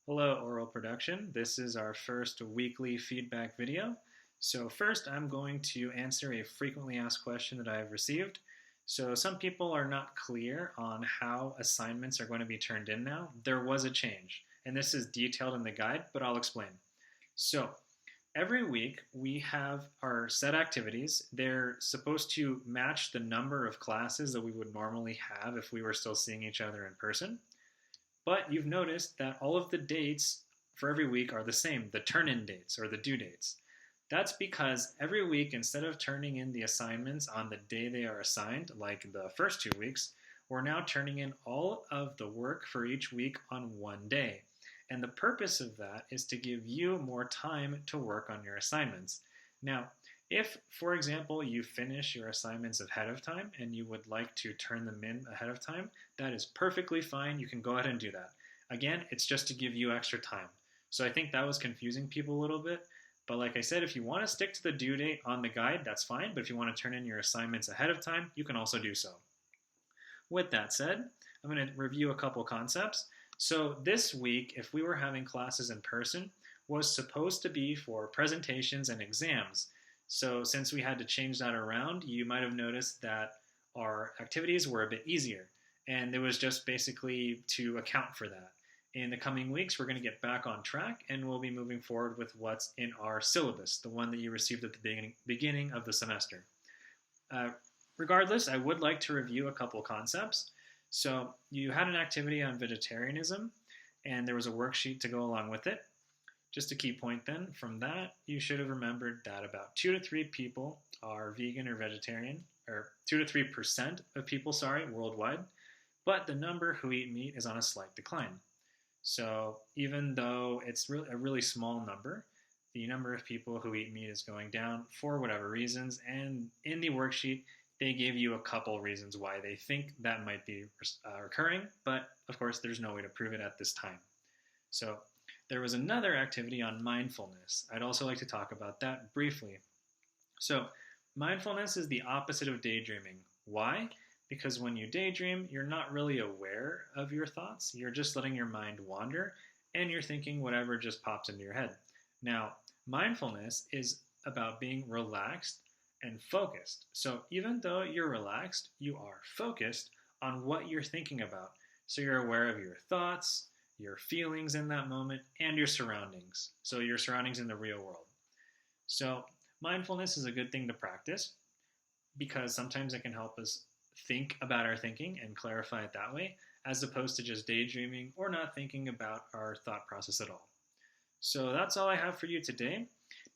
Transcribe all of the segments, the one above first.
Hello, Oral Production. This is our first weekly feedback video. So first, I'm going to answer a frequently asked question that I've received. So some people are not clear on how assignments are going to be turned in now. There was a change, and this is detailed in the guide, but I'll explain. So every week, we have our set activities. They're supposed to match the number of classes that we would normally have if we were still seeing each other in person. But you've noticed that all of the dates for every week are the same, the turn-in dates or the due dates. That's because every week, instead of turning in the assignments on the day they are assigned, like the first 2 weeks, we're now turning in all of the work for each week on one day. And the purpose of that is to give you more time to work on your assignments. Now, if, for example, you finish your assignments ahead of time and you would like to turn them in ahead of time, that is perfectly fine. You can go ahead and do that. Again, it's just to give you extra time. So I think that was confusing people a little bit. But like I said, if you want to stick to the due date on the guide, that's fine. But if you want to turn in your assignments ahead of time, you can also do so. With that said, I'm going to review a couple concepts. So this week, if we were having classes in person, was supposed to be for presentations and exams. So since we had to change that around, you might have noticed that our activities were a bit easier. And it was just basically to account for that. In the coming weeks, we're going to get back on track and we'll be moving forward with what's in our syllabus, the one that you received at the beginning of the semester. Uh, Regardless, I would like to review a couple concepts. So you had an activity on vegetarianism and there was a worksheet to go along with it. Just a key point then, from that, you should have remembered that about 2 to 3 people are vegan or vegetarian, or 2 to 3% of people, worldwide, but the number who eat meat is on a slight decline. So even though it's really a really small number, the number of people who eat meat is going down for whatever reasons, and in the worksheet, they gave you a couple reasons why they think that might be recurring, but of course, there's no way to prove it at this time. So there was another activity on mindfulness. I'd also like to talk about that briefly. So mindfulness is the opposite of daydreaming. Why? Because when you daydream, you're not really aware of your thoughts. You're just letting your mind wander and you're thinking whatever just pops into your head. Now, mindfulness is about being relaxed and focused. So even though you're relaxed, you are focused on what you're thinking about. So you're aware of your thoughts, your feelings in that moment, and your surroundings. So your surroundings in the real world. So mindfulness is a good thing to practice because sometimes it can help us think about our thinking and clarify it that way, as opposed to just daydreaming or not thinking about our thought process at all. So that's all I have for you today.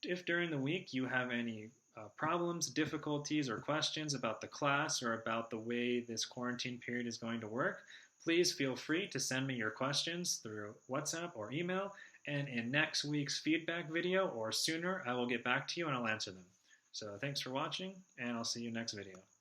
If during the week you have any problems, difficulties, or questions about the class or about the way this quarantine period is going to work, please feel free to send me your questions through WhatsApp or email, and in next week's feedback video or sooner, I will get back to you and I'll answer them. So thanks for watching, and I'll see you next video.